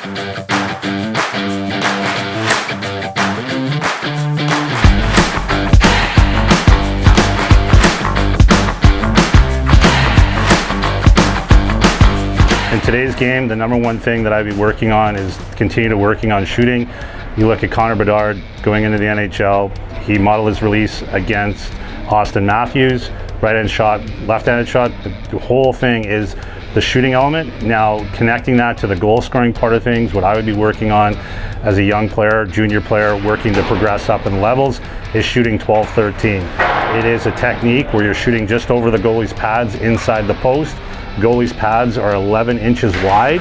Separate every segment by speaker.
Speaker 1: In today's game, the number one thing that I'd be working on is continue to working on shooting. You look at Connor Bedard going into the NHL, he modeled his release against Austin Matthews, right-hand shot, left-handed shot. The whole thing is the shooting element. Now, connecting that to the goal-scoring part of things, what I would be working on as a young player, junior player, working to progress up in levels, is shooting 12-13. It is a technique where you're shooting just over the goalie's pads inside the post. Goalie's pads are 11 inches wide.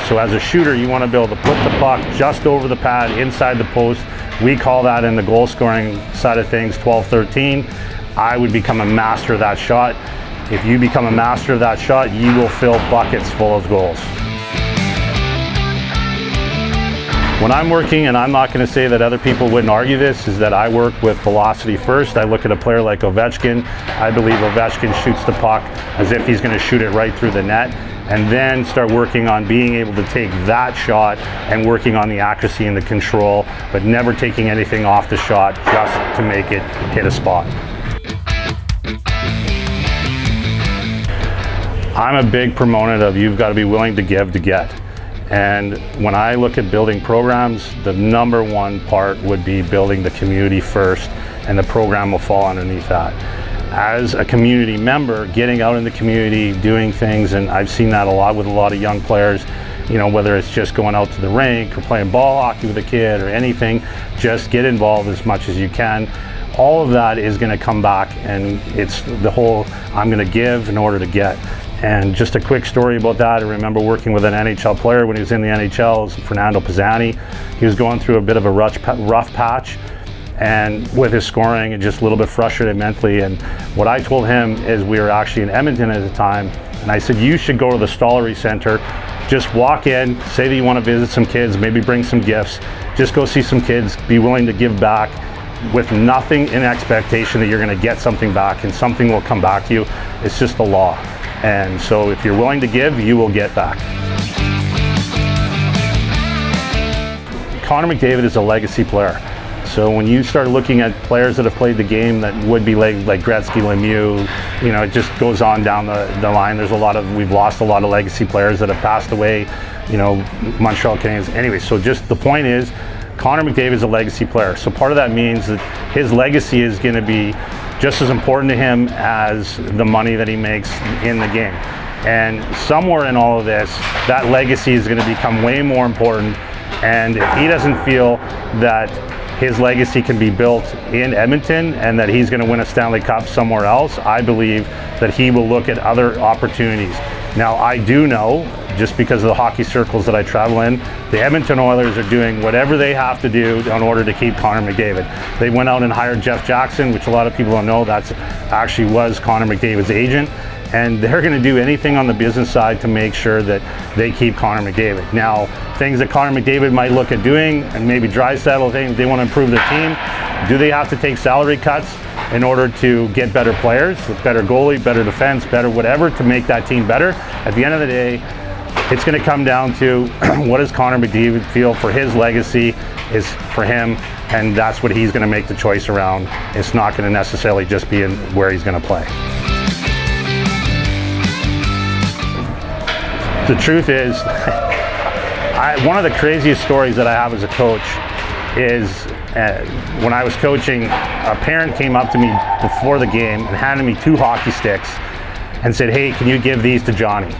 Speaker 1: So as a shooter, you want to be able to put the puck just over the pad inside the post. We call that in the goal scoring side of things 12-13. I would become a master of that shot. If you become a master of that shot, you will fill buckets full of goals. When I'm working, and I'm not going to say that other people wouldn't argue this, is that I work with velocity first. I look at a player like Ovechkin. I believe Ovechkin shoots the puck as if he's going to shoot it right through the net, and then start working on being able to take that shot and working on the accuracy and the control, but never taking anything off the shot just to make it hit a spot. I'm a big proponent of you've got to be willing to give to get. And when I look at building programs, the number one part would be building the community first, and the program will fall underneath that. As a community member, getting out in the community, doing things, and I've seen that a lot with a lot of young players, you know, whether it's just going out to the rink or playing ball hockey with a kid or anything, just get involved as much as you can. All of that is going to come back, and it's the whole I'm going to give in order to get. And just a quick story about that, I remember working with an NHL player when he was in the NHL, it was Fernando Pizzani. He was going through a bit of a rough patch, and with his scoring and just a little bit frustrated mentally. And what I told him is, we were actually in Edmonton at the time, and I said, you should go to the Stollery Center, just walk in, say that you want to visit some kids, maybe bring some gifts, just go see some kids, be willing to give back with nothing in expectation that you're going to get something back, and something will come back to you. It's just the law. And so if you're willing to give, you will get back. Connor McDavid is a legacy player. So when you start looking at players that have played the game that would be like Gretzky, Lemieux, you know, it just goes on down the line. We've lost a lot of legacy players that have passed away, you know, Montreal Canadiens. Anyway, so just the point is, Connor McDavid is a legacy player. So part of that means that his legacy is going to be just as important to him as the money that he makes in the game. And somewhere in all of this, that legacy is going to become way more important. And if he doesn't feel that his legacy can be built in Edmonton and that he's going to win a Stanley Cup somewhere else, I believe that he will look at other opportunities. Now, I do know, just because of the hockey circles that I travel in, the Edmonton Oilers are doing whatever they have to do in order to keep Connor McDavid. They went out and hired Jeff Jackson, which a lot of people don't know, that's actually was Connor McDavid's agent. And they're going to do anything on the business side to make sure that they keep Connor McDavid. Now, things that Connor McDavid might look at doing, and maybe Draisaitl, things they want to improve their team, do they have to take salary cuts in order to get better players, better goalie, better defense, better whatever, to make that team better? At the end of the day, it's going to come down to what does Connor McDavid feel for his legacy is for him, and that's what he's going to make the choice around. It's not going to necessarily just be in where he's going to play. The truth is, one of the craziest stories that I have as a coach is when I was coaching, a parent came up to me before the game and handed me 2 hockey sticks and said, hey, can you give these to Johnny?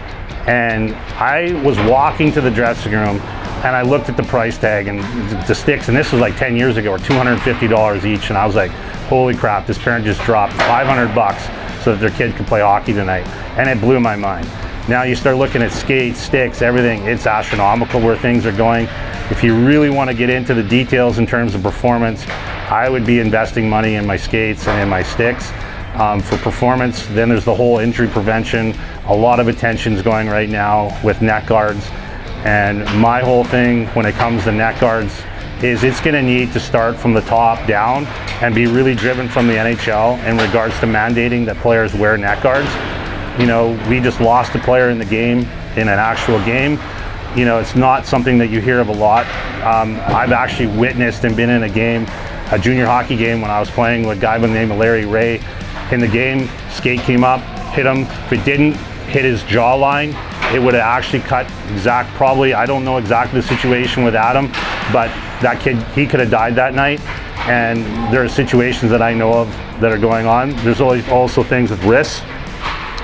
Speaker 1: And I was walking to the dressing room and I looked at the price tag and the sticks, and this was like 10 years ago, were $250 each, and I was like, holy crap, this parent just dropped $500 so that their kid could play hockey tonight. And it blew my mind. Now you start looking at skates, sticks, everything, it's astronomical where things are going. If you really want to get into the details in terms of performance, I would be investing money in my skates and in my sticks. For performance, then there's the whole injury prevention. A lot of attention's going right now with neck guards. And my whole thing when it comes to neck guards is it's going to need to start from the top down and be really driven from the NHL in regards to mandating that players wear neck guards. You know, we just lost a player in the game, in an actual game. you know, it's not something that you hear of a lot. I've actually witnessed and been in a junior hockey game when I was playing with a guy by the name of Larry Ray. In the game, skate came up, hit him. If it didn't hit his jawline, it would have actually cut probably, I don't know exactly the situation with Adam, but that kid, he could have died that night. And there are situations that I know of that are going on. There's always also things with wrists.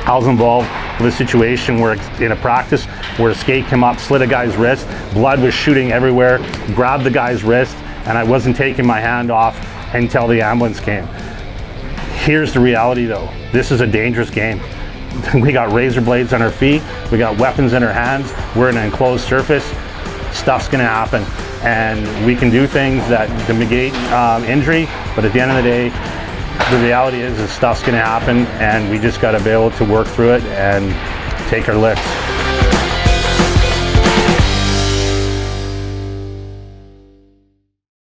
Speaker 1: I was involved with a situation where in a practice where a skate came up, slit a guy's wrist, blood was shooting everywhere, grabbed the guy's wrist, and I wasn't taking my hand off until the ambulance came. Here's the reality though, this is a dangerous game. We got razor blades on our feet, we got weapons in our hands, we're in an enclosed surface, stuff's gonna happen. And we can do things that to negate injury, but at the end of the day, the reality is stuff's gonna happen, and we just gotta be able to work through it and take our licks.